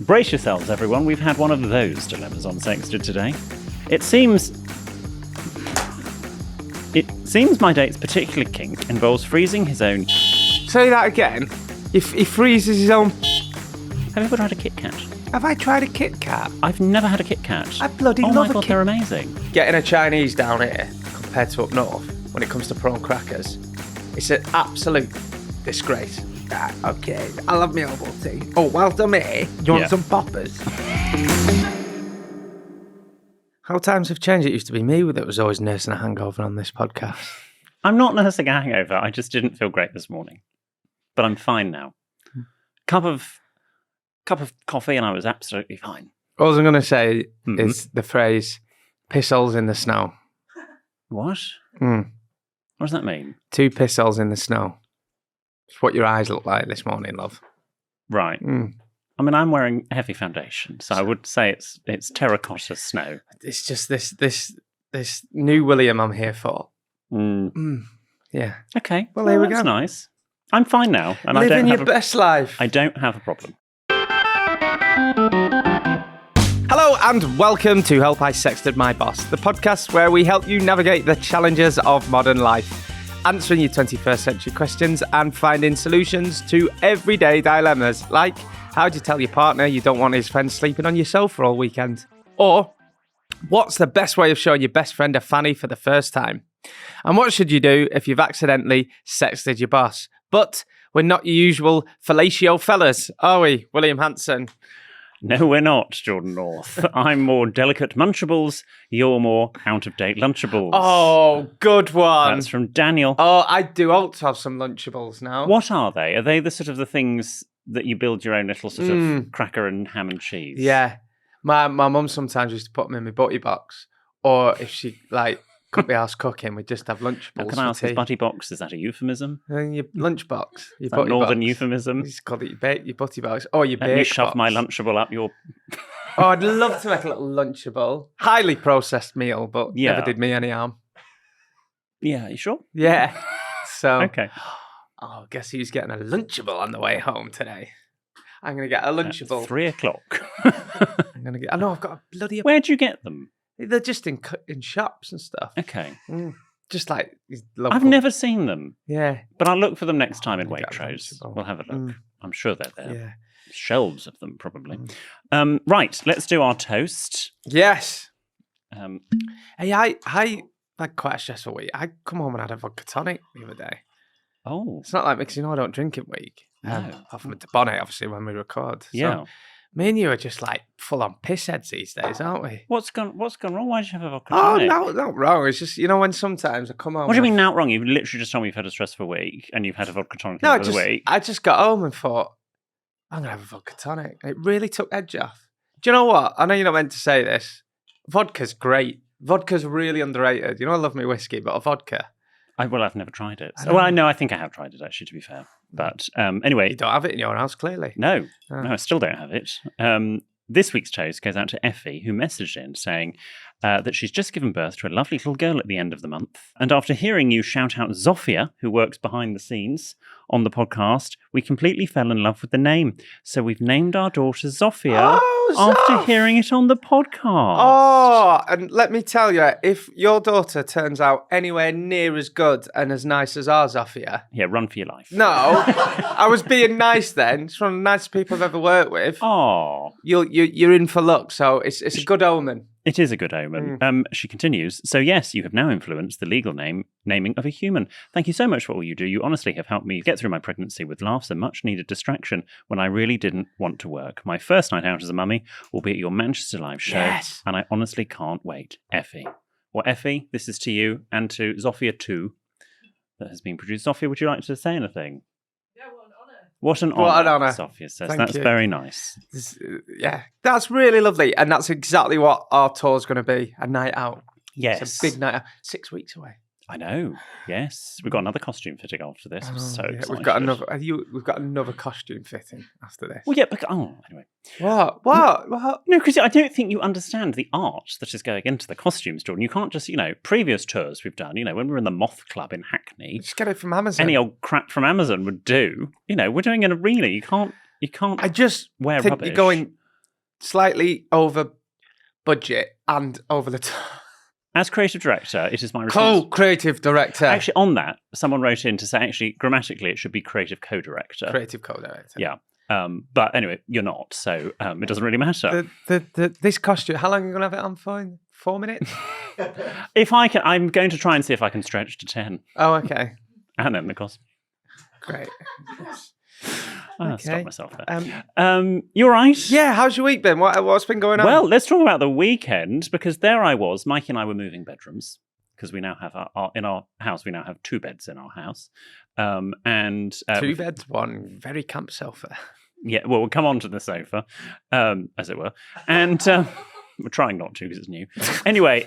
Brace yourselves, everyone. We've had one of those dilemmas on Sexted today. It seems my date's particular kink involves freezing his own... Say that again. He freezes his own... Have you ever tried a Kit Kat? Have I tried a Kit Kat? I've never had a Kit Kat. I bloody love love my God, a they're amazing. Getting a Chinese down here compared to up north when it comes to prawn crackers, it's an absolute disgrace. Okay, I'll have my herbal tea. Oh, whilst I'm here, you want some poppers? How times have changed. It used to be me that was always nursing a hangover on this podcast. I'm not nursing a hangover. I just didn't feel great this morning. But I'm fine now. Cup of coffee and I was absolutely fine. All I'm going to say is the phrase, piss holes in the snow. What? What does that mean? 2 piss holes in the snow. It's what your eyes look like this morning, love. Right. I mean, I'm wearing heavy foundation, so I would say it's terracotta snow. It's just this new William I'm here for. Yeah. Okay. Well, here we that's go. Nice. I'm fine now, and living your best life. I don't have a problem. Hello and welcome to Help I Sexted My Boss, the podcast where we help you navigate the challenges of modern life, answering your 21st century questions and finding solutions to everyday dilemmas, like how do you tell your partner you don't want his friend sleeping on your sofa all weekend? Or what's the best way of showing your best friend a fanny for the first time? And what should you do if you've accidentally sexted your boss? But we're not your usual fellatio fellas, are we, William Hanson? No, we're not, Jordan North. I'm more delicate munchables. You're more out-of-date lunchables. Oh, good one. That's from Daniel. Oh, I do also have some lunchables now. What are they? Are they the sort of the things that you build your own little sort of cracker and ham and cheese? Yeah. My mum sometimes used to put them in my butty box. Or if she, couldn't be asked cooking, we'd just have lunchables. Can I ask, is butty box, is that a euphemism? And your lunchbox. Your is that northern box. Euphemism? You just call it your butty box. Or your Let me shove box. my lunchable up your... Oh, I'd love to make a little lunchable. Highly processed meal, but never did me any harm. Yeah, you sure? Yeah. So, okay. Oh, guess who's getting a lunchable on the way home today? I'm going to get a lunchable. At 3 o'clock. I'm going to get... I know, I've got a bloody... Where'd you get them? They're just in shops and stuff. Okay. Just like these local... I've never seen them. Yeah. But I'll look for them next time in Waitrose. We'll have a look. I'm sure they're there. Yeah. Shelves of them, probably. Right, let's do our toast. Yes. Hey, I had quite a stressful week. I come home and had a vodka tonic the other day. Oh. It's not like me, because I don't drink in week. Apart from the bonnet, obviously, when we record. Yeah. So, me and you are just full-on pissheads these days, aren't we? What's gone wrong? Why did you have a vodka Oh, tonic? no, not wrong. It's just, when sometimes I come home... What do you mean not wrong? You've literally just told me you've had a stressful week and you've had a vodka tonic the other week. I just got home and thought, I'm going to have a vodka tonic. And it really took edge off. Do you know what? I know you're not meant to say this. Vodka's great. Vodka's really underrated. I love my whiskey, but a vodka... I've never tried it. I think I have tried it, actually, to be fair. But anyway... You don't have it in your house, clearly. No, I still don't have it. This week's toast goes out to Effie, who messaged in saying that she's just given birth to a lovely little girl at the end of the month. And after hearing you shout out Zofia, who works behind the scenes on the podcast, we completely fell in love with the name. So we've named our daughter Zofia after hearing it on the podcast. Oh, and let me tell you, if your daughter turns out anywhere near as good and as nice as our Zofia... Yeah, run for your life. No, I was being nice then. It's one of the nicest people I've ever worked with. Oh. You're in for luck, so it's a good omen. It is a good omen. She continues, so yes, you have now influenced the legal naming of a human. Thank you so much for all you do. You honestly have helped me get through my pregnancy with laughs and much needed distraction when I really didn't want to work. My first night out as a mummy will be at your Manchester Live show, and I honestly can't wait. Effie. Well, Effie, this is to you and to Zofia too, that has been produced. Zofia, would you like to say anything? What an honour, Sophia says. That's very nice. That's really lovely. And that's exactly what our tour's going to be, a night out. Yes. It's a big night out. 6 weeks away. I know. Yes. We've got another costume fitting after this. I'm so excited. We've got another costume fitting after this. Well, yeah, but anyway. What? No, because I don't think you understand the art that is going into the costumes, Jordan. You can't just, previous tours we've done, when we were in the Moth Club in Hackney. Just get it from Amazon. Any old crap from Amazon would do. We're doing an arena. You can't I just wear think rubbish. you're going slightly over budget and over the top. As creative director, it is my responsibility. Co-creative director. Actually, on that, someone wrote in to say, actually, grammatically, it should be creative co-director. Creative co-director. Yeah. But anyway, you're not, so it doesn't really matter. This costume, how long are you going to have it on for? 4 minutes? If I can, I'm going to try and see if I can stretch to 10. Oh, okay. And then, of course. Great. I'll Okay. stop myself there. You're right. Yeah, how's your week been? What's been going on? Well, let's talk about the weekend, because there I was. Mikey and I were moving bedrooms, because we now have in our house, we now have 2 beds in our house. And 2 beds, 1 very camp sofa. Yeah, well, we'll come on to the sofa, as it were. And we're trying not to because it's new. Anyway.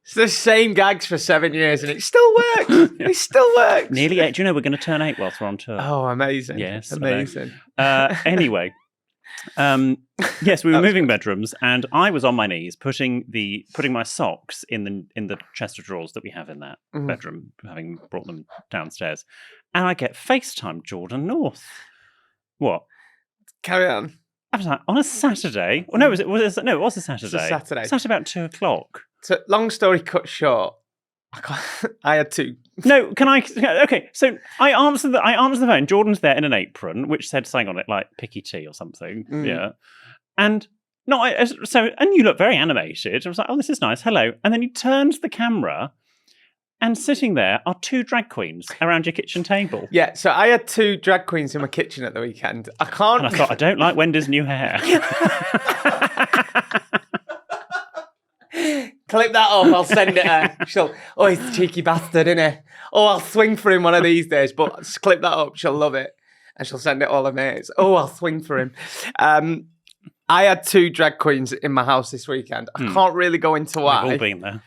It's the same gags for 7 years and it still works. It still works. Nearly 8. Do you know we're going to turn 8 whilst we're on tour? Oh, amazing. Yes. Amazing. Anyway. Yes, we were moving bedrooms, and I was on my knees putting my socks in the chest of drawers that we have in that bedroom, having brought them downstairs, and I get FaceTime Jordan North. What? Carry on. I was like, on a Saturday. Well, no, it was a Saturday. It was a Saturday. Saturday about 2:00. So, long story cut short, I had to. No, can I? Okay, so I answered the phone. Jordan's there in an apron, which said something on it like "picky tea" or something. Yeah, and and you look very animated. I was like, "Oh, this is nice. Hello." And then he turned the camera, and sitting there are 2 drag queens around your kitchen table. Yeah, so I had 2 drag queens in my kitchen at the weekend. I can't. And I thought, I don't like Wendy's new hair. Clip that up, I'll send it her. Oh, he's a cheeky bastard, isn't he? Oh, I'll swing for him one of these days, but just clip that up, she'll love it. And she'll send it all her mates. Oh, I'll swing for him. I had 2 drag queens in my house this weekend. I can't really go into why. We've all been there.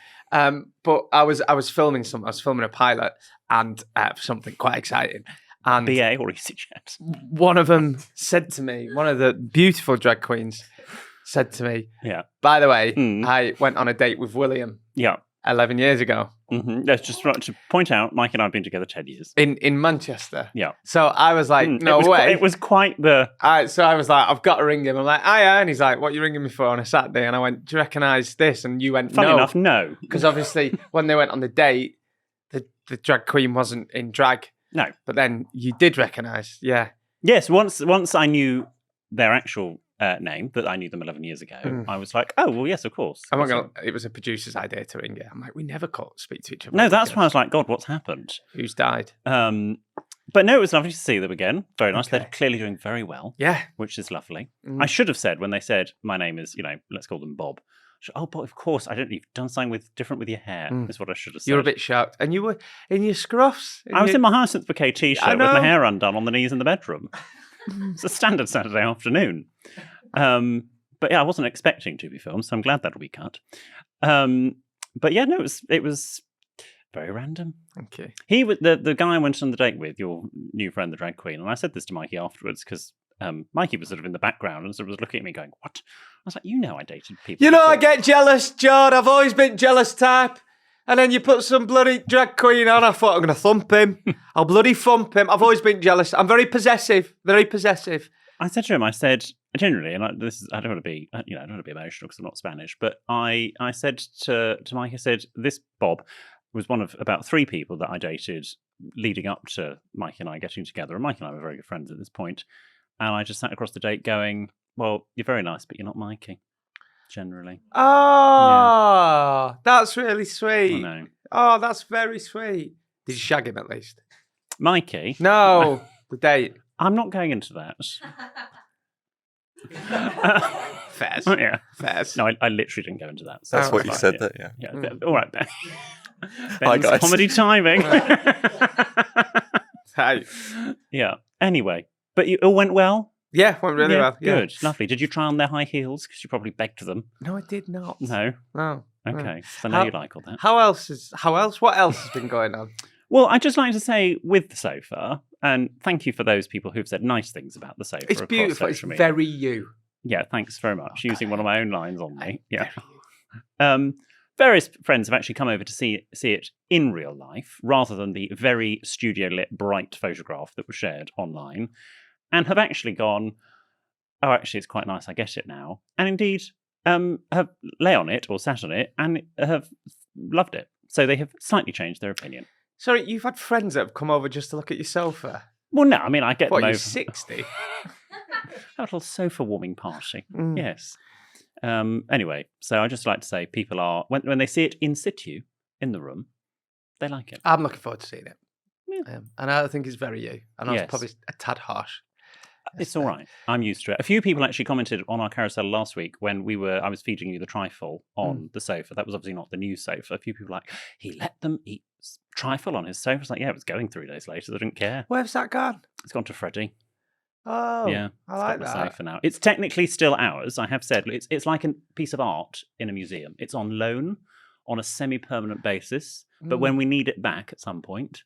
But I was filming something. I was filming a pilot and something quite exciting. And BA or EasyJet? one of them said to me, one of the beautiful drag queens said to me, Yeah. by the way, I went on a date with William Yeah. 11 years ago. Let's just to point out, Mike and I have been together 10 years. In Manchester. Yeah. So I was like, no way. It was quite the... So I was like, I've got to ring him. I'm like, yeah. And he's like, what are you ringing me for on a Saturday? And I went, do you recognise this? And you went, Funny no. enough, no. Because obviously when they went on the date, the drag queen wasn't in drag. No. But then you did recognise, yeah. Yes, once I knew their actual name, that I knew them 11 years ago, I was like, oh, well, yes, of course. It was a producer's idea to ring it. I'm like, we never speak to each other. No, that's why I was like, God, what's happened? Who's died? But no, it was lovely to see them again. Very nice. Okay. They're clearly doing very well. Yeah. Which is lovely. I should have said, when they said, my name is, let's call them Bob. Oh, but of course, you've done something different with your hair, is what I should have said. You were a bit shocked. And you were in your scruffs. I was in my Hanson bouquet t-shirt with my hair undone on the knees in the bedroom. It's a standard Saturday afternoon. But yeah, I wasn't expecting to be filmed, so I'm glad that'll be cut. But yeah, no, it was very random. Okay. He was the guy I went on the date with, your new friend, the drag queen, and I said this to Mikey afterwards because Mikey was sort of in the background and sort of was looking at me going, "What?" I was like, I dated people. I get jealous, Jord. I've always been jealous type. And then you put some bloody drag queen on. I thought I'm going to thump him. I'll bloody thump him. I've always been jealous. I'm very possessive. Very possessive. I said to him, generally, and I don't want to be, I don't want to be emotional because I'm not Spanish, but I said to Mike, I said, this Bob was one of about 3 people that I dated leading up to Mike and I getting together. And Mike and I were very good friends at this point. And I just sat across the date going, well, you're very nice, but you're not Mikey, generally. Oh, that's really sweet. I know. Oh, that's very sweet. Did you shag him at least? Mikey? No, the date. I'm not going into that. Fairs. Yeah. Fairs. No, I literally didn't go into that. So That's what you said, that, yeah. Yeah. All right, Ben. Hi, guys. Comedy timing. Hey. Yeah. Anyway, but it all went well? Yeah, went really well. Yeah. Good. Lovely. Did you try on their high heels? Because you probably begged them. No, I did not. No? No. Okay. So now you like all that. What else has been going on? Well, I'd just like to say with the sofa, and thank you for those people who've said nice things about the sofa. It's beautiful. It's very you. Yeah, thanks very much. Okay. Using one of my own lines on me. Yeah. Various friends have actually come over to see it in real life, rather than the very studio lit, bright photograph that was shared online. and have actually gone, oh, actually, it's quite nice. I get it now. And indeed, have lay on it or sat on it and have loved it. So they have slightly changed their opinion. Sorry, you've had friends that have come over just to look at your sofa? Well, no, I mean, I get What, them you're over. 60? A little sofa warming party. Yes. Anyway, so I just like to say people are, when they see it in situ in the room, they like it. I'm looking forward to seeing it. Yeah. And I think it's very you. And I was Yes. probably a tad harsh. It's all right. I'm used to it. A few people actually commented on our carousel last week when I was feeding you the trifle on the sofa. That was obviously not the new sofa. A few people were like, he let them eat trifle on his sofa. It's like, yeah, it was going 3 days later. They didn't care. Where's that gone? It's gone to Freddie. Oh, Yeah, I like it's got that. the sofa now. It's technically still ours. I have said it's like a piece of art in a museum. It's on loan on a semi-permanent basis. But when we need it back at some point,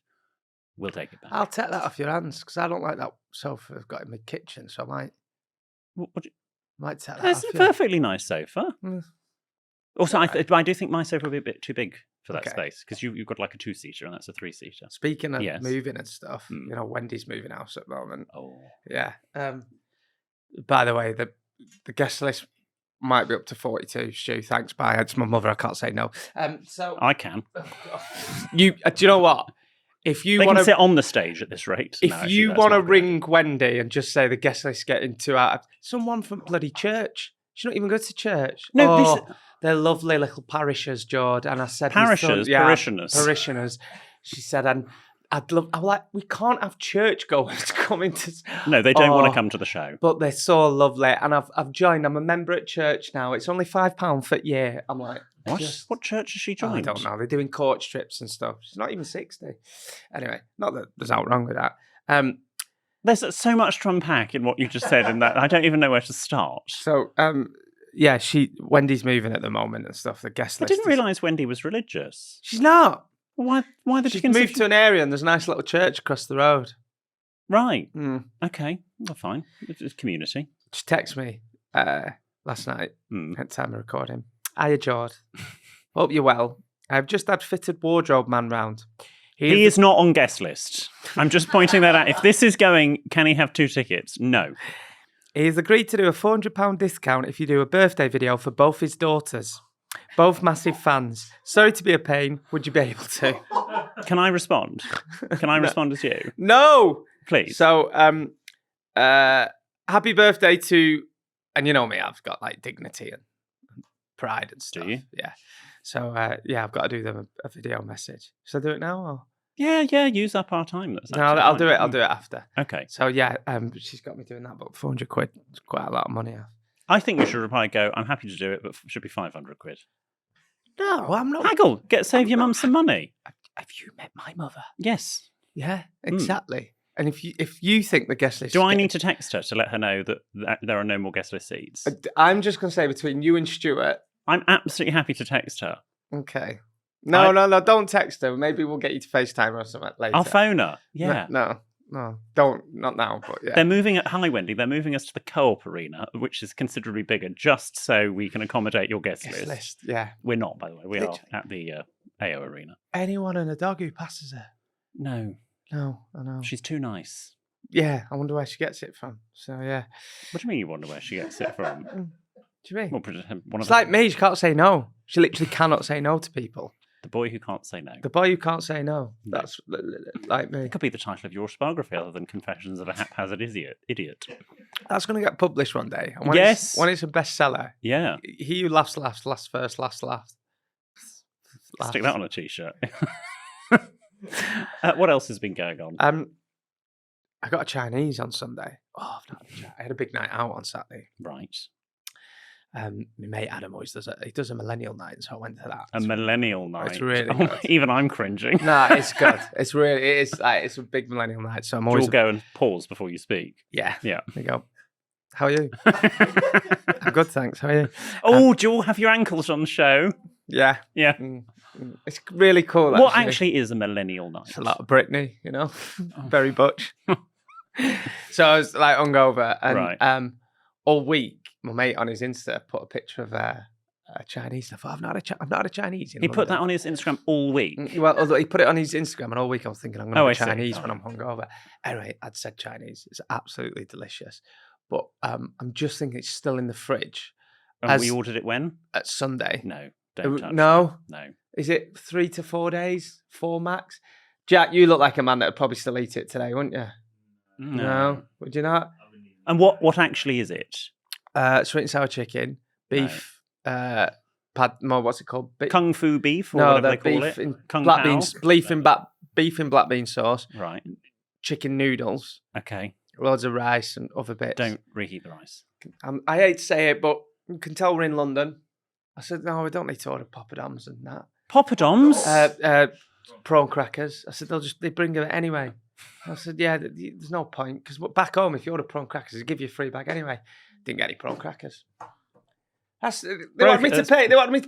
we'll take it back. I'll take that off your hands because I don't like that sofa I've got in my kitchen. So I might take that It's off a you. perfectly nice sofa. Mm. Also, I do think my sofa would be a bit too big for that Okay. space because you've got like a 2-seater and that's a 3-seater. Speaking of Yes. moving and stuff, you know, Wendy's moving house at the moment. Oh, Yeah. By the way, the guest list might be up to 42. Stu, thanks. Bye. It's my mother. I can't say no. So I can. do you know what? If you They want can to sit on the stage at this rate. If No, actually, you that's want to not a good ring Wendy and just say the guest list getting 2 out of someone from bloody church. She don't even go to church. No, they're lovely little parishers, Jord. And I said, Parishers, parishioners. parishioners. She said, and I was like, we can't have churchgoers coming to. No, they don't want to come to the show. But they're so lovely, and I've joined. I'm a member at church now. It's only £5 for a year. I'm like, What church has she I joined? don't know. They're doing coach trips and stuff. She's not even 60. Anyway, not that there's out wrong with that. There's so much to unpack in what you just said, and that I don't even know where to start. So, yeah, Wendy's moving at the moment and stuff. The guest I list. didn't realise Wendy was religious. She's not. Why the She's dickens? moved to an area and there's a nice little church across the road. Right. Okay. Well, fine. It's community. She texted me last night at time of recording. Hiya, Jord. Hope you're well. I've just had fitted wardrobe man round. He is not on guest list. I'm just pointing that out. If this is going, can he have 2 tickets? No. He's agreed to do a £400 discount if you do a birthday video for both his daughters. Both massive fans. Sorry to be a pain. Would you be able to? Can I respond? Can I respond as you? No! Please. So, happy birthday to, and you know me, I've got like dignity and pride and stuff. Do you? Yeah. So, yeah, I've got to do them a video message. Should I do it now? Or? Yeah, use up our time. That's No, absolutely I'll fine. do it. I'll do it after. Okay. So, yeah, she's got me doing that, but £400 is quite a lot of money. I think we should reply, go, I'm happy to do it, but it should be 500 quid. No, I'm not. Haggle. Save your mum some money. Have you met my mother? Yes. Yeah, exactly. And if you think the guest list... Do I need to text her to let her know that there are no more guest list seats? I'm just going to say between you and Stuart... I'm absolutely happy to text her. Okay. No, don't text her. Maybe we'll get you to FaceTime or something later. I'll phone her. Yeah. No, don't. Not now, but yeah. They're moving hi Wendy, they're moving us to the Co-op Arena, which is considerably bigger, just so we can accommodate your guest list. Yeah. We're not, by the way. We Literally. are at the AO Arena. Anyone and a dog who passes her. No. No, I know. She's too nice. Yeah, I wonder where she gets it from. So, yeah. What do you mean you wonder where she gets it from? Do you mean? Well, It's like me. She can't say no. She literally cannot say no to people. The boy who can't say no. The boy who can't say no. That's like me. It could be the title of your autobiography other than Confessions of a Haphazard Idiot. That's going to get published one day. And Yes. When it's a bestseller. Yeah. He who laughs first, laughs. Stick that on a t-shirt. What else has been going on? I got a Chinese on Sunday. Oh, I had a big night out on Saturday. Right. My mate Adam always does a millennial night, so I went to that. A millennial night. It's really good. Even I'm cringing. No, it's good. It's a big millennial night. So I'm always You'll go and pause before you speak. Yeah. Yeah. There you go. How are you? I'm good, thanks. How are you? Oh, do you all have your ankles on the show? Yeah. Yeah. It's really cool. What actually is a millennial night? It's a lot of Britney, you know, very butch. So I was like hungover, and all week, my mate on his Insta put a picture of Chinese. I thought, I've not had a Chinese in He put that London. on his Instagram all week. Well, although he put it on his Instagram, and all week I was thinking, I'm going to I have see. Chinese when I'm hungover. Anyway, I'd said Chinese. It's absolutely delicious. But I'm just thinking it's still in the fridge. And we ordered it when? At Sunday. No, don't touch No? it. No. Is it 3 to 4 days? 4 max? Jack, you look like a man that would probably still eat it today, wouldn't you? No. Would you not? And what actually is it? Sweet and sour chicken, beef, what's it called? Kung Fu beef, or no, whatever they call beef it. in Kung black Pao? beans, beef in black bean sauce, Right. chicken noodles, Okay. loads of rice and other bits. Don't reheat the rice. I hate to say it, but you can tell we're in London. I said, no, we don't need to order poppadoms and that. Poppadoms? Prawn crackers. I said, they bring them anyway. I said, yeah, there's no point, because back home, if you order prawn crackers, they give you a free bag anyway. Didn't get any prawn crackers. They wanted me to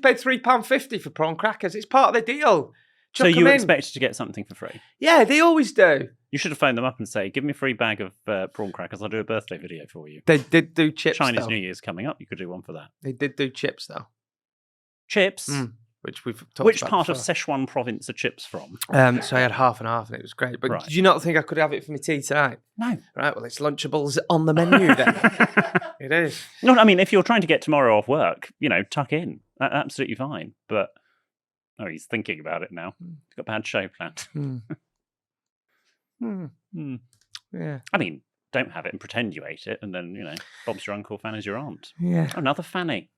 pay £3.50 for prawn crackers. It's part of the deal. So you expected to get something for free? Yeah, they always do. You should have phoned them up and say, give me a free bag of prawn crackers. I'll do a birthday video for you. They did do chips, Chinese though. New Year's coming up. You could do one for that. They did do chips, though. Chips? Which we've talked Which about part before. of Szechuan province are chips from? So I had half and half, and it was great. But Right. did you not think I could have it for my tea tonight? No. Right, well, it's Lunchables on the menu then. It is. No, I mean, if you're trying to get tomorrow off work, tuck in. Absolutely fine. But, he's thinking about it now. He's got a bad show planned. Yeah. I mean, don't have it and pretend you ate it, and then, Bob's your uncle, Fanny's your aunt. Yeah. Oh, another Fanny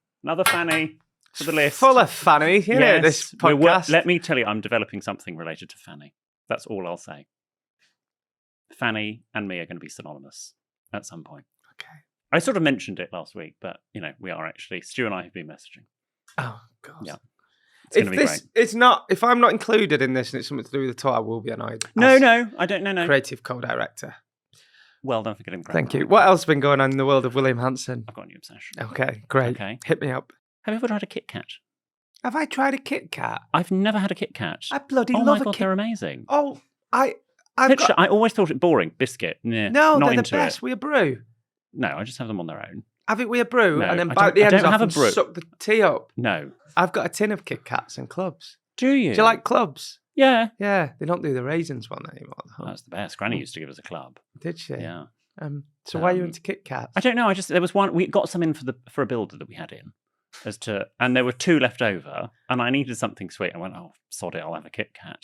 for the list. Full of Fanny, this podcast. Let me tell you, I'm developing something related to Fanny. That's all I'll say. Fanny and me are going to be synonymous at some point. Okay. I sort of mentioned it last week, but, we are actually. Stu and I have been messaging. Oh, God. Yeah. It's going to be great. If I'm not included in this and it's something to do with the tour, I will be annoyed. No, I don't know. Creative co-director. Well done for getting credit. Thank you. What else has been going on in the world of William Hanson? I've got a new obsession. Okay, great. Okay. Hit me up. Have you ever tried a Kit Kat? Have I tried a Kit Kat? I've never had a Kit Kat. I bloody oh love my God, a Kit. they're amazing. Oh, I always thought it boring. Biscuit. Nah, no, not they're the into best. it. We a brew. No, I just have them on their own. Have it with a brew No, and then I bite don't- the I ends don't off have a and brew. suck the tea up. No. I've got a tin of Kit Kats and clubs. Do you? Do you like clubs? Yeah. Yeah, they don't do the raisins one anymore. Oh, that's the best. Granny used to give us a club. Did she? Yeah. So why are you into Kit Kats? I don't know. There was one. We got some in for a builder that we had in, and there were 2 left over, and I needed something sweet. I went, oh, sod it, I'll have a Kit Kat.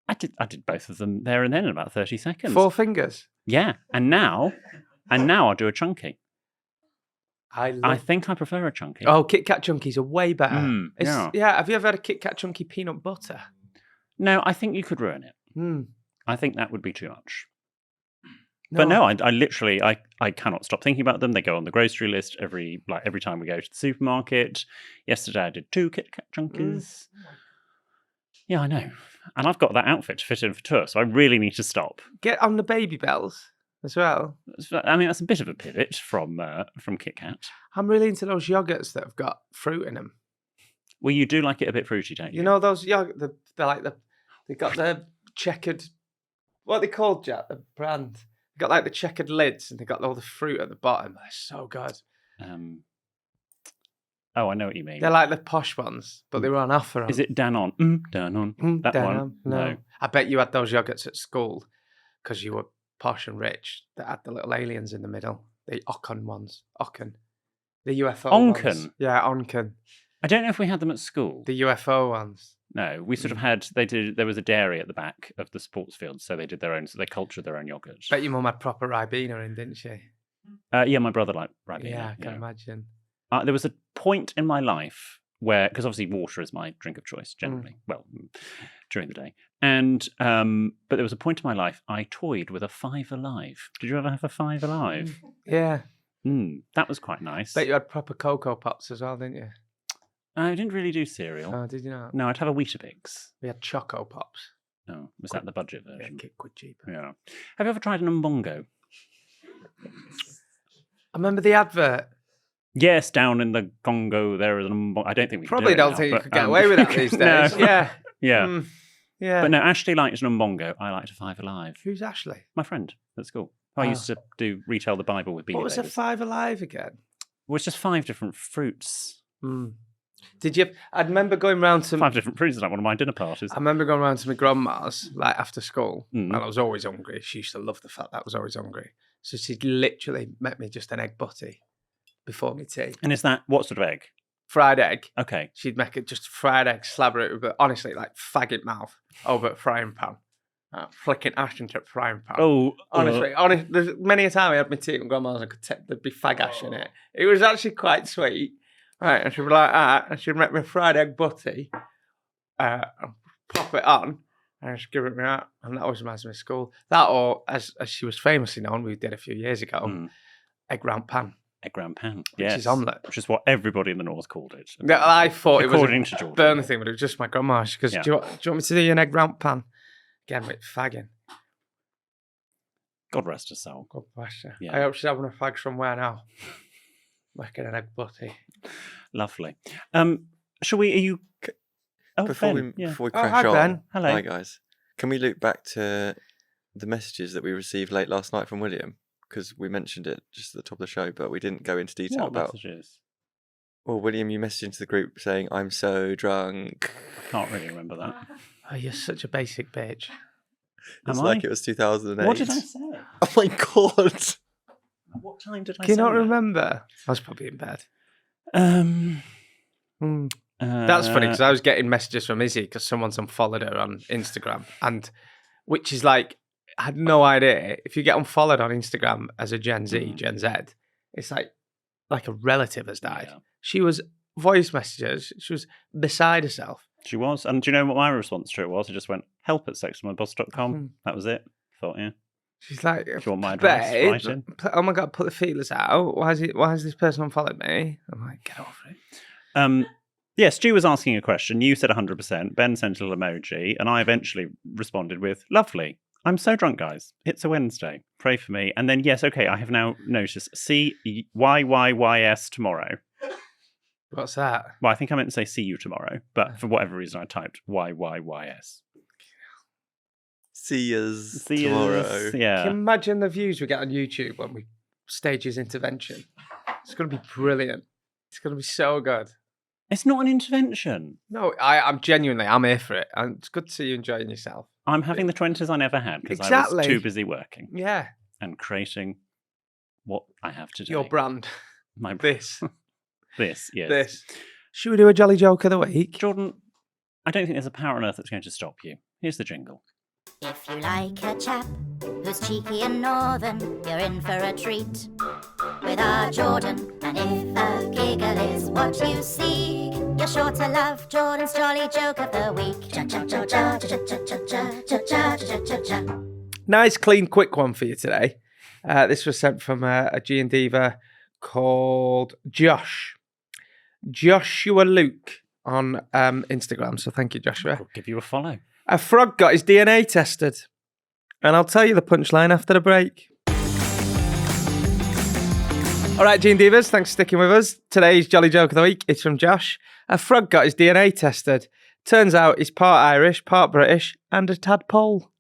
I did both of them there and then in about 30 seconds. 4 fingers. Yeah, and now I'll do a chunky. I I think I prefer a chunky. Oh, Kit Kat chunkies are way better. Yeah. Have you ever had a Kit Kat chunky peanut butter? No, I think you could ruin it. Mm. I think that would be too much. But no, I literally I cannot stop thinking about them. They go on the grocery list every time we go to the supermarket. Yesterday I did 2 Kit Kat chunkies. Yeah, I know. And I've got that outfit to fit in for tour, so I really need to stop. Get on the Baby Bells as well. I mean, that's a bit of a pivot from Kit Kat. I'm really into those yogurts that have got fruit in them. Well, you do like it a bit fruity, don't you? You know those yogurt? They got the checkered. What are they called, Jack? The brand. They got like the checkered lids, and they got all the fruit at the bottom. They're so good. Oh, I know what you mean. They're like the posh ones, but they were on offer. Is it Danon? Danon. That one? No. I bet you had those yogurts at school because you were posh and rich that had the little aliens in the middle. The Ocon ones. Ocon. The UFO Onken? ones. Yeah, Onken. I don't know if we had them at school. The UFO ones. No, we sort of had. There was a dairy at the back of the sports field, so they did their own. So they cultured their own yogurt. Bet your mum had proper Ribena in, didn't she? Yeah, my brother liked Ribena. Yeah, I can imagine. There was a point in my life where, because obviously water is my drink of choice generally, during the day, and but there was a point in my life I toyed with a 5 Alive. Did you ever have a 5 Alive? Yeah. That was quite nice. Bet you had proper Cocoa Pops as well, didn't you? I didn't really do cereal. Oh, did you not? No, I'd have a Weetabix. We had Choco Pops. Oh, was that the budget version? Yeah, quid cheaper. Yeah. Have you ever tried an umbongo? I remember the advert. Yes, down in the Congo there is an umbongo. I don't think we probably can do it don't now, think you but, could get away with that these No. days. Yeah. Yeah. Yeah. But no, Ashley liked an umbongo. I liked a 5 Alive. Who's Ashley? My friend at school. I used to retell the Bible with Beanie What was a Babies. 5 Alive again? Well, it's just 5 different fruits. Did you? I remember going round to 5 different fruits is like one of my dinner parties. I remember going round to my grandma's like after school, Mm. and I was always hungry. She used to love the fact that I was always hungry, so she'd literally make me just an egg butty before my tea. And is that what sort of egg? Fried egg. Okay. She'd make it just fried egg, slabber it with, honestly, like faggot mouth over a frying pan. Flicking ash into a frying pan. Oh, honestly, there's many a time I had my tea and grandma's and there'd be fag ash in it. It was actually quite sweet. Right, and she'd be like that, and she'd make me a fried egg butty, pop it on, and she'd give it me out, and that always reminds me of school. That, or as she was famously known, we did a few years ago, egg round pan. Egg round pan. Which Yes. is omelette. Which is what everybody in the north called it. Yeah, I thought According it was to a Jordan. Burnley thing, but it was just my grandma. She goes, Yeah. do you want me to do an egg round pan? Again, with fagging. God rest her soul. God bless her. Yeah. I hope she's having a fag somewhere now. Making an egg butty. Lovely. Shall we? Are you? Oh, Before Ben, we yeah. before we Oh, crash hi, on, Ben. Hello. Hi guys. Can we loop back to the messages that we received late last night from William? Because we mentioned it just at the top of the show, but we didn't go into detail What about. messages? Well, William, you messaged into the group saying, "I'm so drunk." I can't really remember that. Oh, you're such a basic bitch. It's Am like I? it was 2008. What did I say? Oh my god! What time did I Can you say not that? remember? I was probably in bed. Hmm. That's funny because I was getting messages from Izzy because someone's unfollowed her on Instagram, and which is like, I had no idea. If you get unfollowed on Instagram as a Gen Z, Gen Z, it's like a relative has died. Yeah. She was voice messages. She was beside herself. She was. And do you know what my response to it was? I just went, help@sextedmyboss.com. That was it. Thought, yeah. She's like, If you want my advice, babe, write in. oh my God, put the feelers out. Why has this person unfollowed me? I'm like, get over it. Yeah, Stu was asking a question. You said 100%. Ben sent a little emoji. And I eventually responded with, lovely. I'm so drunk, guys. It's a Wednesday. Pray for me. And then, yes, okay, I have now noticed CYYYS tomorrow. What's that? Well, I think I meant to say see you tomorrow. But for whatever reason, I typed YYYS. See yous See yous, tomorrow. yeah. Can you imagine the views we get on YouTube when we stage his intervention? It's going to be brilliant. It's going to be so good. It's not an intervention. No, I'm genuinely, I'm here for it. And it's good to see you enjoying yourself. I'm having the 20s I never had because I Exactly. was too busy working Yeah. and creating what I have today. Your brand. My This. This, yes. This. Should we do a jolly joke of the week? Jordan, I don't think there's a power on earth that's going to stop you. Here's the jingle. If you like a chap who's cheeky and northern, you're in for a treat with our Jordan. And if a giggle is what you seek, you're sure to love Jordan's jolly joke of the week. Cha cha cha cha cha cha cha cha cha cha cha cha. Nice, clean, quick one for you today. This was sent from a G and Diva called Josh. Joshua Luke on Instagram. So thank you, Joshua. I'll give you a follow. A frog got his DNA tested. And I'll tell you the punchline after the break. All right, Gene Divas, thanks for sticking with us. Today's Jolly Joke of the Week is from Josh. A frog got his DNA tested. Turns out he's part Irish, part British, and a tadpole.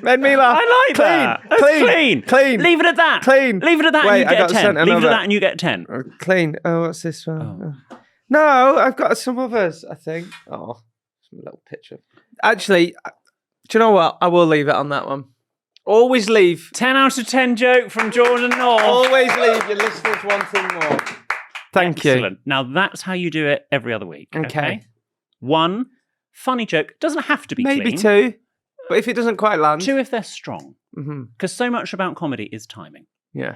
Made me laugh. I like that. That's clean. Clean. Leave it at that. Clean. Leave it at that Wait, and I you got get 10. sent Leave it at another. that and you get 10. Clean. Oh, what's this one? Oh. No, I've got some others, I think. Oh, some little picture. Actually, do you know what? I will leave it on that one. Always leave. 10 out of 10 joke from Jordan North. Always leave your listeners wanting more. Thank you. Excellent. Now that's how you do it every other week. Okay. One, funny joke. Doesn't have to be Maybe clean. two. But if it doesn't quite land. Two if they're strong. Mm-hmm. Because so much about comedy is timing. Yeah.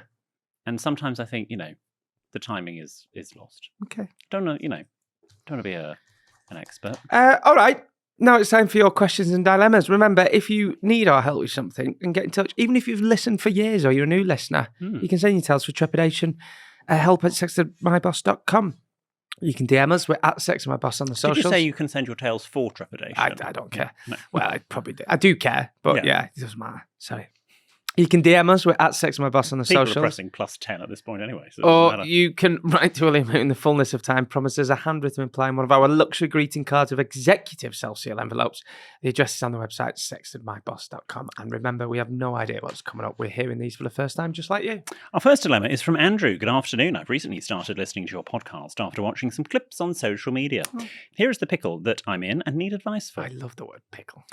And sometimes I think, the timing is lost. Okay. Don't want to be an expert. All right. Now it's time for your questions and dilemmas. Remember, if you need our help with something, then get in touch. Even if you've listened for years or you're a new listener, you can send your tales for trepidation. help@sextedmyboss.com. You can DM us. We're at sextedmyboss on the socials. Did you say you can send your tales for trepidation? I don't care. No. Well, I probably do. I do care, but Yeah. yeah, it doesn't matter. Sorry. You can DM us. We're at Sex My Boss on the People socials. are pressing +10 at this point anyway. So it doesn't Or matter. you can write to William in the fullness of time. Promises a handwritten reply in one of our luxury greeting cards of executive self-seal envelopes. The address is on the website, sextedmyboss.com. And remember, we have no idea what's coming up. We're hearing these for the first time, just like you. Our first dilemma is from Andrew. Good afternoon. I've recently started listening to your podcast after watching some clips on social media. Here is the pickle that I'm in and need advice for. I love the word pickle.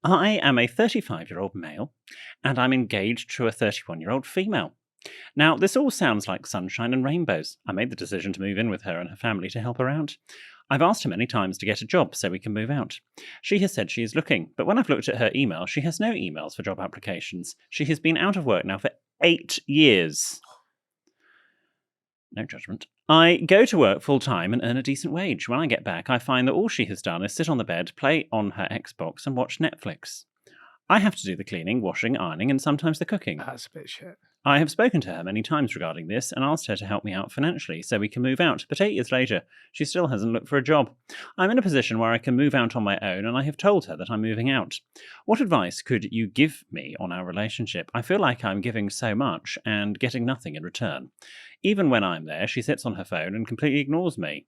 I am a 35-year-old male, and I'm engaged to a 31-year-old female. Now, this all sounds like sunshine and rainbows. I made the decision to move in with her and her family to help her out. I've asked her many times to get a job so we can move out. She has said she is looking, but when I've looked at her email, she has no emails for job applications. She has been out of work now for 8 years. No judgment. I go to work full-time and earn a decent wage. When I get back, I find that all she has done is sit on the bed, play on her Xbox, and watch Netflix. I have to do the cleaning, washing, ironing, and sometimes the cooking. That's a bit shit. I have spoken to her many times regarding this and asked her to help me out financially so we can move out, but 8 years later, she still hasn't looked for a job. I'm in a position where I can move out on my own, and I have told her that I'm moving out. What advice could you give me on our relationship? I feel like I'm giving so much and getting nothing in return. Even when I'm there, she sits on her phone and completely ignores me,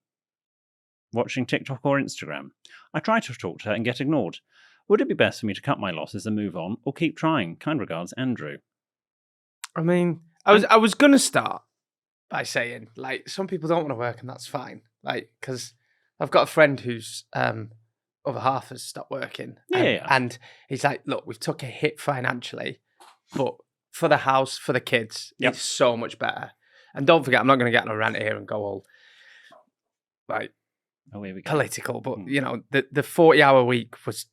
watching TikTok or Instagram. I try to talk to her and get ignored. Would it be best for me to cut my losses and move on, or keep trying? Kind regards, Andrew. I mean, I was going to start by saying, like, some people don't want to work, and that's fine. Like, because I've got a friend whose other half has stopped working. And he's like, look, we've took a hit financially, but for the house, for the kids, it's so much better. And don't forget, I'm not going to get on a rant here and go all, like, here we go. Political, but, you know, the 40-hour week was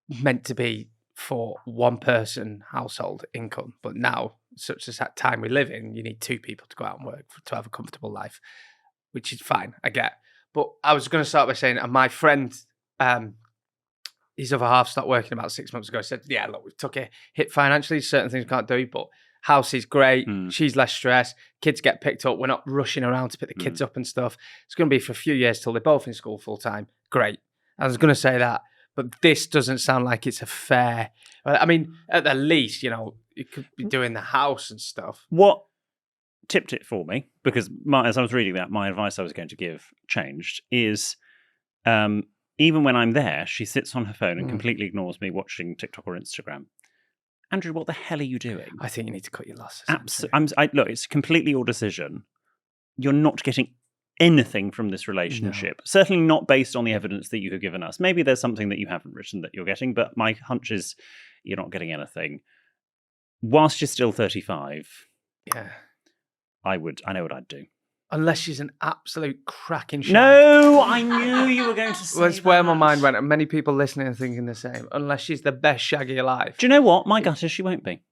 meant to be for one person household income, but now, such as that time we live in, you need two people to go out and work to have a comfortable life, which is fine, I get. But I was going to start by saying, and my friend, his other half stopped working about 6 months ago, said, yeah, look, we took a hit financially, certain things we can't do, but house is great, she's less stressed, kids get picked up, we're not rushing around to pick the kids up and stuff. It's going to be for a few years till they're both in school full time. Great. I was going to say that, but this doesn't sound like it's a fair, I mean, at the least, you know, you could be doing the house and stuff. What tipped it for me, because as I was reading that, my advice I was going to give changed, is even when I'm there, she sits on her phone and completely ignores me watching TikTok or Instagram. Andrew, what the hell are you doing? I think you need to cut your losses. Look, it's completely your decision. You're not getting anything from this relationship. No. Certainly not based on the evidence that you have given us. Maybe there's something that you haven't written that you're getting, but my hunch is you're not getting anything. Whilst you're still 35, I know what I'd do. Unless she's an absolute cracking shag. No, I knew you were going to say that's where my mind went, and many people listening are thinking the same. Unless she's the best shaggy alive. Do you know what? My gut is she won't be.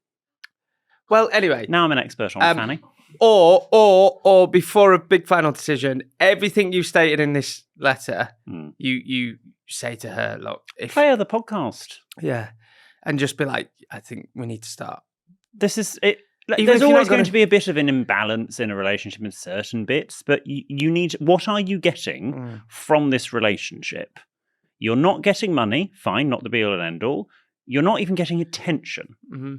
Well, anyway. Now I'm an expert on Fanny. Or before a big final decision, everything you stated in this letter, you say to her, look, if play her the podcast. Yeah. And just be like, I think we need to start. This is it. There's always going to be a bit of an imbalance in a relationship in certain bits, but you need, what are you getting from this relationship? You're not getting money, fine, not the be-all and end-all. You're not even getting attention. Mm-hmm.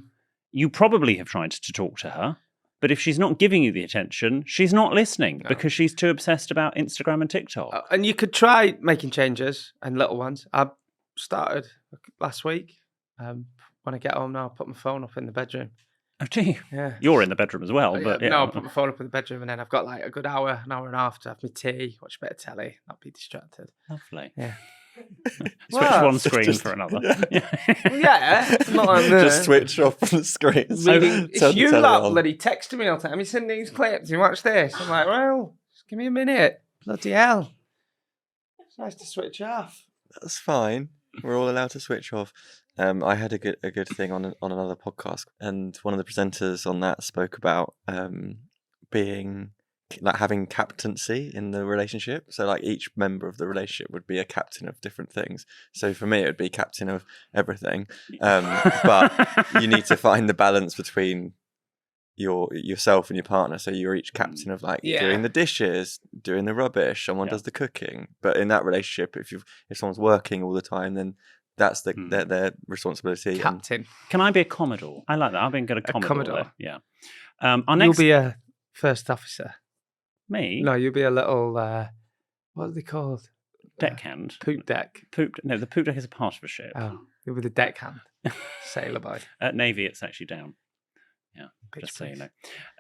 You probably have tried to talk to her, but if she's not giving you the attention, she's not listening because she's too obsessed about Instagram and TikTok. And you could try making changes and little ones. I started last week. When I get home now, I'll put my phone up in the bedroom. Oh, gee. Yeah. You're in the bedroom as well. But No, I'll put my phone up in the bedroom, and then I've got like a good hour, an hour and a half to have my tea, watch a bit of telly, not be distracted. Lovely. Yeah. Switch one screen for another. Just switch off the screen. It's you lot bloody texting me all the time. You send these clips, you watch this. I'm like, well, just give me a minute. Bloody hell. It's nice to switch off. That's fine. We're all allowed to switch off. I had a good thing on another podcast, and one of the presenters on that spoke about being like having captaincy in the relationship. So like each member of the relationship would be a captain of different things. So for me, it would be captain of everything. But you need to find the balance between yourself and your partner. So you're each captain of like doing the dishes, doing the rubbish. Someone does the cooking. But in that relationship, if someone's working all the time, then that's their responsibility. Captain. Can I be a Commodore? I like that. I've been good at Commodore. Commodore. Yeah. Our You'll next... be a first officer. Me? No, you'll be a little, what are they called? Deckhand. Poop deck. No, the poop deck is a part of a ship. Oh, you'll be the deckhand. Sailor boy. At Navy, it's actually down. Yeah, Bitch, just so you please.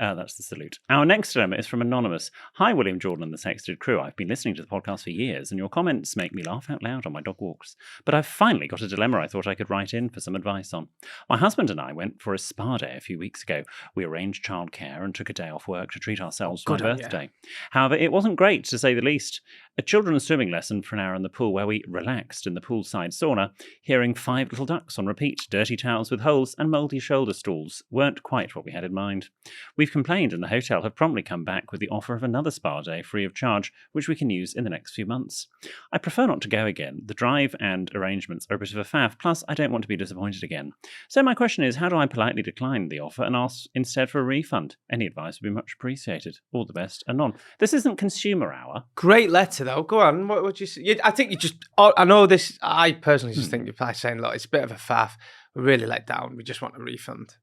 know. That's the salute. Our next dilemma is from Anonymous. Hi, William, Jordan, and the Sexted crew. I've been listening to the podcast for years, and your comments make me laugh out loud on my dog walks. But I've finally got a dilemma I thought I could write in for some advice on. My husband and I went for a spa day a few weeks ago. We arranged childcare and took a day off work to treat ourselves for my birthday. However, it wasn't great, to say the least. A children's swimming lesson for an hour in the pool where we relaxed in the poolside sauna, hearing 5 Little Ducks on repeat, dirty towels with holes, and mouldy shoulder stools weren't quite what we had in mind. We've complained, and the hotel have promptly come back with the offer of another spa day free of charge, which we can use in the next few months. I prefer not to go again. The drive and arrangements are a bit of a faff, plus I don't want to be disappointed again. So my question is, how do I politely decline the offer and ask instead for a refund? Any advice would be much appreciated. All the best, Anon. This isn't consumer hour. Great letter, though. Go on. What would you say? I think you just... I know this... I personally just think you're saying, look, it's a bit of a faff. We're really let down. We just want a refund.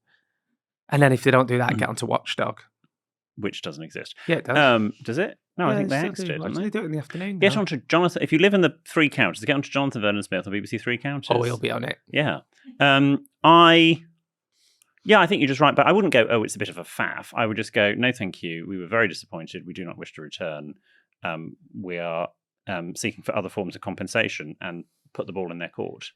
And then if they don't do that, get onto Watchdog. Which doesn't exist. Yeah, it does. Does it? No, I think they exited, didn't They they? do it in the afternoon. Get though. onto Jonathan... If you live in the Three Counties, get onto Jonathan Vernon Smith on BBC Three Counties. Oh, he'll be on it. Yeah. I think you're just right, but I wouldn't go, oh, it's a bit of a faff. I would just go, no, thank you. We were very disappointed. We do not wish to return. We are seeking for other forms of compensation, and put the ball in their court.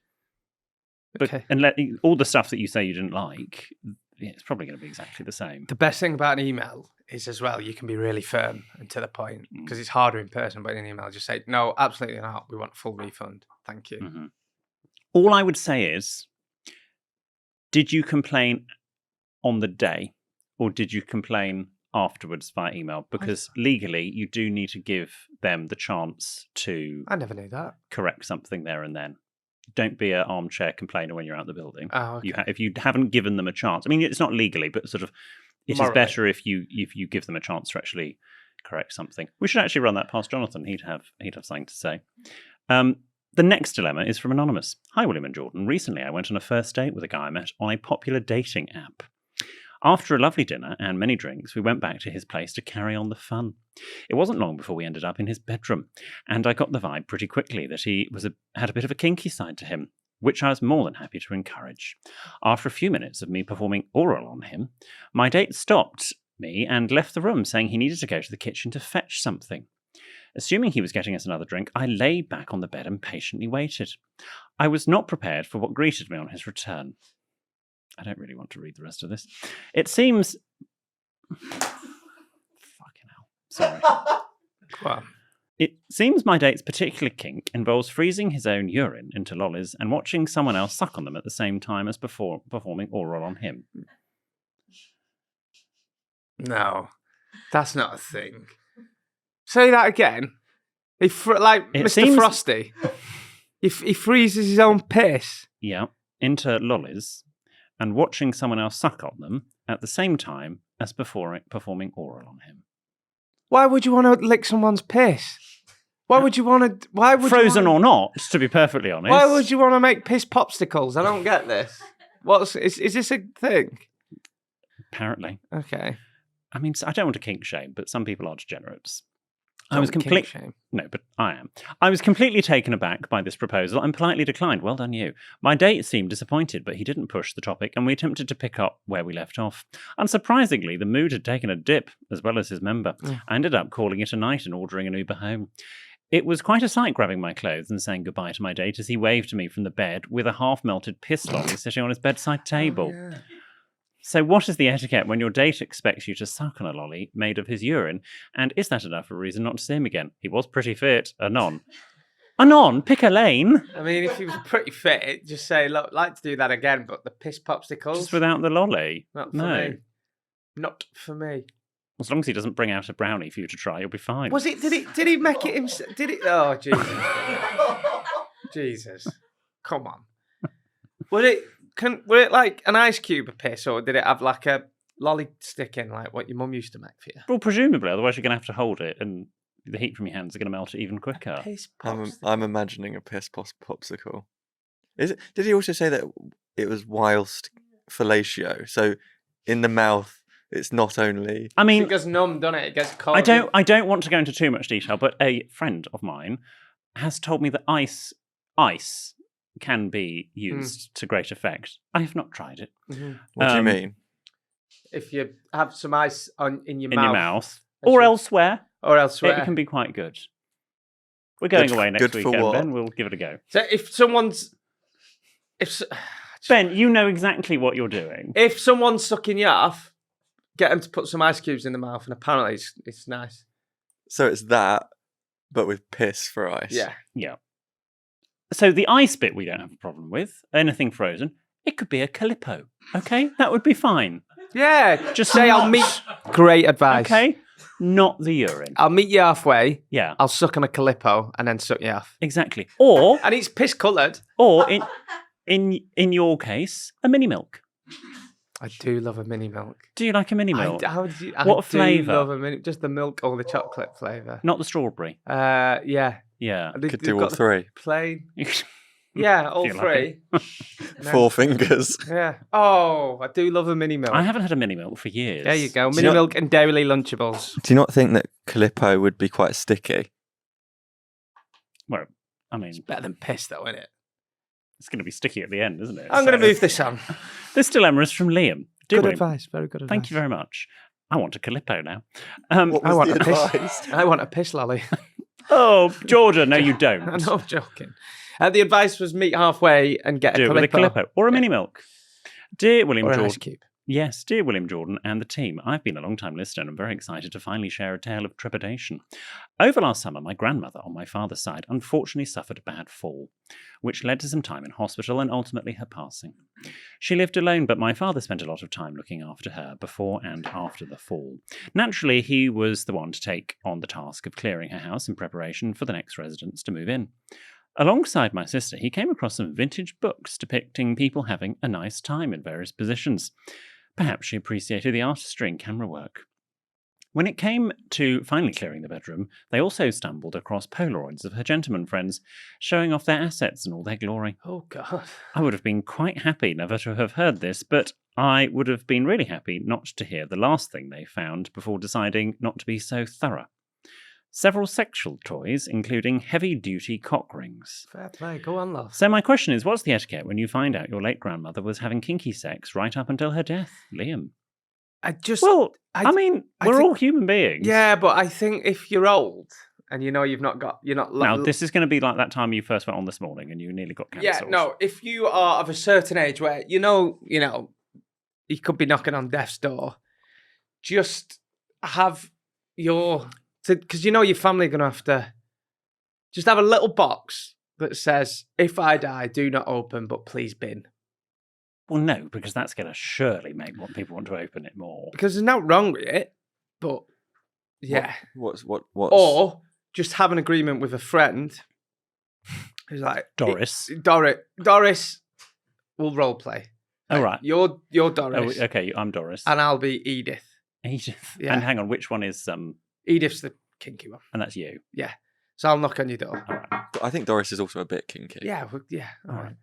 But Okay. and let all the stuff that you say you didn't like, it's probably going to be exactly the same. The best thing about an email is as well, you can be really firm and to the point, because it's harder in person, but in an email, just say, no, absolutely not. We want a full refund. Thank you. Mm-hmm. All I would say is, did you complain on the day, or did you complain afterwards via email? Because legally, you do need to give them the chance to I never knew that. correct something there and then. Don't be an armchair complainer when you're out the building. Oh, okay. If you haven't given them a chance, I mean, it's not legally, but sort of, it Morally. is better if you give them a chance to actually correct something. We should actually run that past Jonathan. He'd have something to say. The next dilemma is from Anonymous. Hi, William and Jordan. Recently, I went on a first date with a guy I met on a popular dating app. After a lovely dinner and many drinks, we went back to his place to carry on the fun. It wasn't long before we ended up in his bedroom, and I got the vibe pretty quickly that he had a bit of a kinky side to him, which I was more than happy to encourage. After a few minutes of me performing oral on him, my date stopped me and left the room, saying he needed to go to the kitchen to fetch something. Assuming he was getting us another drink, I lay back on the bed and patiently waited. I was not prepared for what greeted me on his return. I don't really want to read the rest of this. It seems... Fucking hell. Sorry. Well, It seems my date's particular kink involves freezing his own urine into lollies and watching someone else suck on them at the same time as performing oral on him. no, that's not a thing. Say that again. Like It Mr. seems- Frosty. He freezes his own piss. Yeah, into lollies and watching someone else suck on them at the same time as performing oral on him. Why would you want to lick someone's piss? Why would you want to? Why would Frozen you or not, to be perfectly honest. Why would you want to make piss popsicles? I don't get this. Is this a thing? Apparently. Okay. I mean, I don't want to kink shame, but some people are degenerates. I Don't was kink completely... shame. No, but I am. I was completely taken aback by this proposal and politely declined. Well done, you. My date seemed disappointed, but he didn't push the topic, and we attempted to pick up where we left off. Unsurprisingly, the mood had taken a dip, as well as his member. I ended up calling it a night and ordering an Uber home. It was quite a sight grabbing my clothes and saying goodbye to my date as he waved to me from the bed with a half-melted piss lolly sitting on his bedside table. Oh, yeah. So what is the etiquette when your date expects you to suck on a lolly made of his urine? And is that enough of a reason not to see him again? He was pretty fit. Anon. Anon, pick a lane. I mean, if he was pretty fit, just say, look, I'd like to do that again, but the piss popsicles. Just without the lolly. Not for No. me. Not for me. As long as he doesn't bring out a brownie for you to try, you'll be fine. Was it? Did he make it himself? Did it? Oh Jesus! Jesus! Come on. Were it like an ice cube of piss, or did it have like a lolly stick in, like what your mum used to make for you? Well, presumably, otherwise you're going to have to hold it, and the heat from your hands are going to melt it even quicker. Piss I'm popsicle. imagining a piss popsicle. Did he also say that it was whilst fellatio? So in the mouth, it's not only. I mean, It gets numb, doesn't it? It gets cold. I don't want to go into too much detail, but a friend of mine has told me that ice can be used to great effect. I have not tried it. Mm-hmm. What do you mean? If you have some ice in your mouth or elsewhere, it can be quite good. We're going away next weekend, Ben. We'll give it a go. So if someone's... Ben, you know exactly what you're doing. If someone's sucking you off, get them to put some ice cubes in the mouth, and apparently it's nice. So it's that, but with piss for ice. Yeah. Yeah. So the ice bit we don't have a problem with. Anything frozen. It could be a Calippo. Okay? That would be fine. Yeah. Just say not- I'll meet... Great advice. Okay? Not the urine. I'll meet you halfway. Yeah. I'll suck on a Calippo and then suck you off. Exactly. Or And it's piss coloured. Or in your case, a mini milk. I do love a mini milk. Do you like a mini milk? What flavour? Love a mini, just the milk or the chocolate flavour. Not the strawberry. Yeah. Yeah. Could do all three. Plain. Yeah, all Feel three. No. 4 fingers. Yeah. Oh, I do love a mini milk. I haven't had a mini milk for years. There you go. Mini milk and Dairy Lunchables. Do you not think that Calippo would be quite sticky? Well, I mean, It's better than piss, though, isn't it? it's going to be sticky at the end, isn't it? I'm going to move this on. This dilemma is from Liam. Dear Good William, advice. Very good advice. thank you very much. I want a Calippo now. What was I want the a piss. advice? I want a piss lolly. Oh, Georgia, no, you don't. I know, I'm joking. The advice was meet halfway and get Do a it with a Calippo. Calippo or a mini milk. Dear William Or an Jordan. ice cube. Yes, dear William Jordan and the team, I've been a long-time listener and I'm very excited to finally share a tale of trepidation. Over last summer, my grandmother on my father's side unfortunately suffered a bad fall, which led to some time in hospital and ultimately her passing. She lived alone, but my father spent a lot of time looking after her before and after the fall. Naturally, he was the one to take on the task of clearing her house in preparation for the next residents to move in. Alongside my sister, he came across some vintage books depicting people having a nice time in various positions. Perhaps she appreciated the artistry in camera work. When it came to finally clearing the bedroom, they also stumbled across Polaroids of her gentleman friends, showing off their assets and all their glory. Oh, God. I would have been quite happy never to have heard this, but I would have been really happy not to hear the last thing they found before deciding not to be so thorough. Several sexual toys, including heavy-duty cock rings. Fair play. Go on, love. So my question is, what's the etiquette when you find out your late grandmother was having kinky sex right up until her death? Liam. Well, I mean, we're all human beings. Yeah, but I think if you're old and you know you're not. Now, this is going to be like that time you first went on this morning and you nearly got cancelled. Yeah, no. If you are of a certain age where you could be knocking on death's door, just have your. Because your family are going to have to just have a little box that says, if I die, do not open, but please bin. Well, no, because that's going to surely make people want to open it more. Because there's nothing wrong with it, but yeah. What's Or just have an agreement with a friend who's like... Doris. Doris will role play. Oh, right. You're Doris. Oh, okay, I'm Doris. And I'll be Edith. Edith. Yeah. And hang on, which one is... Edith's the kinky one. And that's you. Yeah. So I'll knock on your door. All right. I think Doris is also a bit kinky. Yeah. Yeah. All right.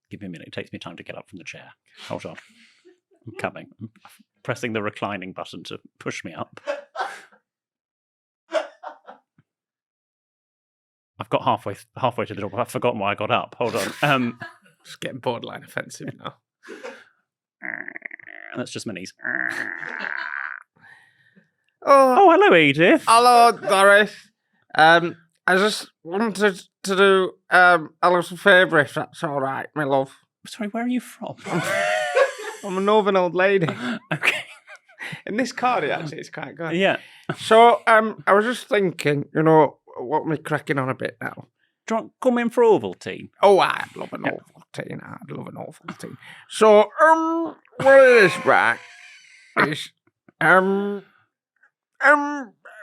Give me a minute. It takes me time to get up from the chair. Hold on. I'm coming. I'm pressing the reclining button to push me up. I've got halfway to the door, but I've forgotten why I got up. Hold on. It's getting borderline offensive now. That's just my knees. Oh, hello, Edith. hello, Doris. I just wanted to do a little favour, if that's all right, my love. Sorry, where are you from? I'm a northern old lady. Okay. In this card, actually, it's quite good. Yeah. So, I was just thinking, what am I cracking on a bit now? Do you want to come in for Ovaltine? Oh, I'd love an Ovaltine. I'd love an Ovaltine. So, what it is, right, is,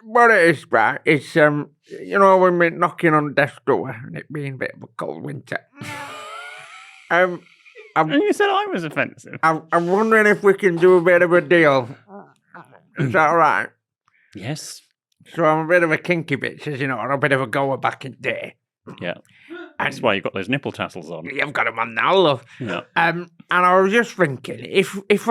what it is, right, is, when we're knocking on death's door and it being a bit of a cold winter. And you said I was offensive. I'm wondering if we can do a bit of a deal. Is that all right? Yes. So I'm a bit of a kinky bitch, as you know, or a bit of a goer back in day. Yeah. That's why you've got those nipple tassels on. You've got them on now, love. Yeah. And I was just thinking, if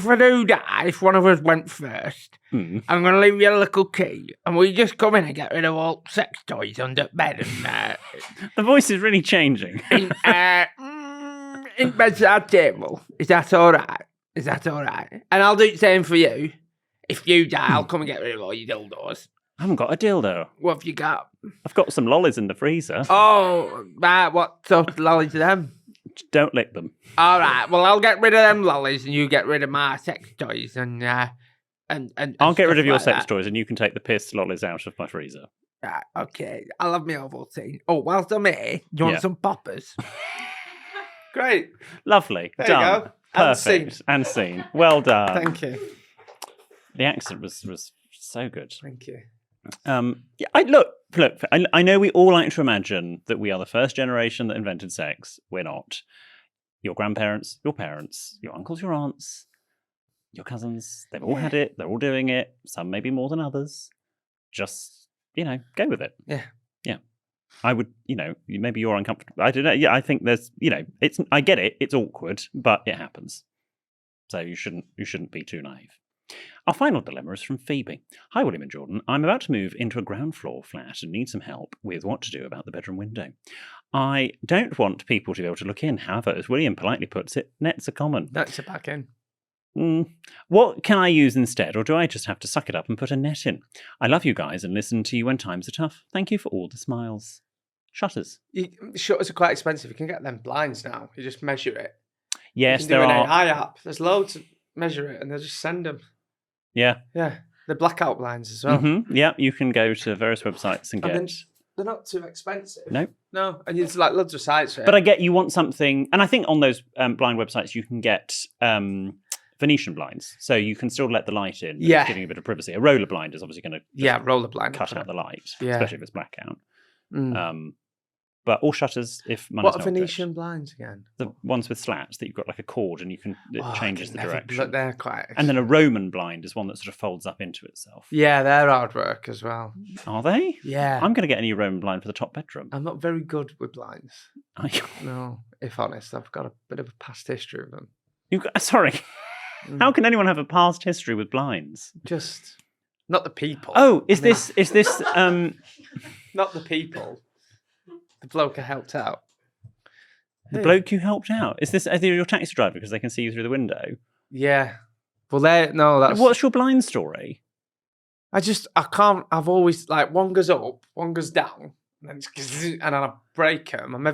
I do die, if one of us went first, I'm going to leave you a little key, and we just come in and get rid of all sex toys under bed and The voice is really changing. in bedside table. Is that all right? Is that all right? And I'll do the same for you. If you die, I'll come and get rid of all your dildos. I haven't got a dildo. What have you got? I've got some lollies in the freezer. Oh, right. What sort of lollies are them? Don't lick them. All right. Well, I'll get rid of them lollies, and you get rid of my sex toys, and I'll get rid of your like sex that. toys, and you can take the piss lollies out of my freezer. Right, okay. I'll have my Ovaltine. Oh, whilst I'm here, do you want Yeah. some poppers? Great. Lovely. There you Done. go. And Perfect. And scene. Well done. Thank you. The accent was so good. Thank you. Yeah, look. I know we all like to imagine that we are the first generation that invented sex. We're not. Your grandparents, your parents, your uncles, your aunts, your cousins, they've all had it. They're all doing it. Some maybe more than others. Just, go with it. Yeah. Yeah. I would, maybe you're uncomfortable. I don't know. Yeah, I think there's, I get it. It's awkward, but it happens. So you shouldn't be too naive. Our final dilemma is from Phoebe. Hi, William and Jordan. I'm about to move into a ground floor flat and need some help with what to do about the bedroom window. I don't want people to be able to look in. However, as William politely puts it, nets are common. Nets are back in. What can I use instead, or do I just have to suck it up and put a net in? I love you guys and listen to you when times are tough. Thank you for all the smiles. Shutters. Shutters are quite expensive. You can get them blinds now. You just measure it. Yes, you can there do an are. AI app. There's loads to measure it, and they'll just send them. Yeah. Yeah. The blackout blinds as well. Yeah, you can go to various websites and get. They're not too expensive. No. No, and there's like loads of sites for it. But I get you want something, and I think on those blind websites you can get Venetian blinds, so you can still let the light in. But it's giving a bit of privacy. A roller blind is obviously going to roller blind cut out the light, Yeah. especially if it's blackout. But all shutters, if money's What are no Venetian object. blinds again? The ones with slats that you've got like a cord and it changes the direction. But they're quite. And then a Roman blind is one that sort of folds up into itself. Yeah, they're hard work as well. Are they? Yeah. I'm going to get a new Roman blind for the top bedroom. I'm not very good with blinds. No, if honest, I've got a bit of a past history of them. Sorry. How can anyone have a past history with blinds? Just not the people. Oh, is this not the people? The bloke I helped out. the bloke you helped out? Is this your taxi driver because they can see you through the window? Yeah. Well, that's. What's your blind story? I can't. I've always one goes up, one goes down, and then I break them. I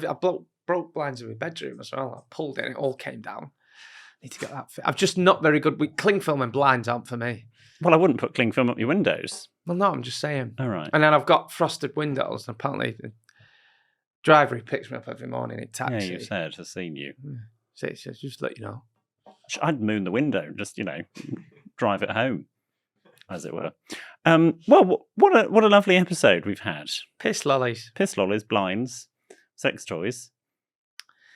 broke blinds in my bedroom as well. I pulled it, and it all came down. Need to get that fit. I'm just not very good with cling film and blinds aren't for me. Well, I wouldn't put cling film up your windows. Well, no, I'm just saying. All right. And then I've got frosted windows, and apparently the driver who picks me up every morning in taxi. Yeah, you said has seen you. So it's just let you know. I'd moon the window and just drive it home, as it were. Well, what a lovely episode we've had. Piss lollies. Piss lollies, blinds, sex toys,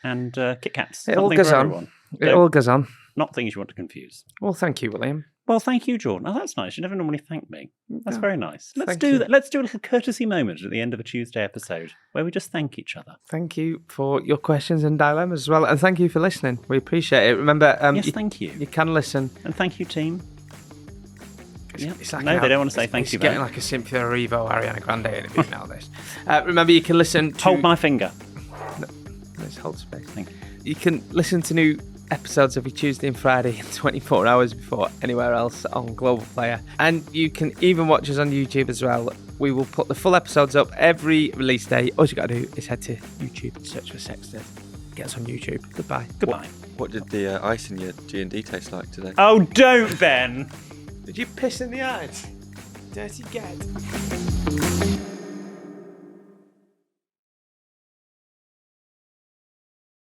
and Kit Kats. It all Something goes for on. everyone. It all goes on. Not things you want to confuse. Well, thank you, William. Well, thank you, Jordan. Oh, that's nice. You never normally thank me. That's Yeah. very nice. Let's Thank do you. that. Let's do a little courtesy moment at the end of a Tuesday episode where we just thank each other. Thank you for your questions and dilemmas as well. And thank you for listening. We appreciate it. Remember, Yes, thank you. You can listen. And thank you, team. Yeah. It's like No, they don't want to say thank it's you getting back. like a Cynthia Erivo, Ariana Grande interview now, this. Remember, you can listen to... Hold my finger. Let's hold space. Thank you. You can listen to new episodes every Tuesday and Friday 24 hours before anywhere else on Global Player. And you can even watch us on YouTube as well. We will put the full episodes up every release day. All you got to do is head to YouTube and search for Sexted. Get us on YouTube. Goodbye. Goodbye. What did the ice in your G&D taste like today? Oh, don't, Ben. Did you piss in the eyes? Dirty gad.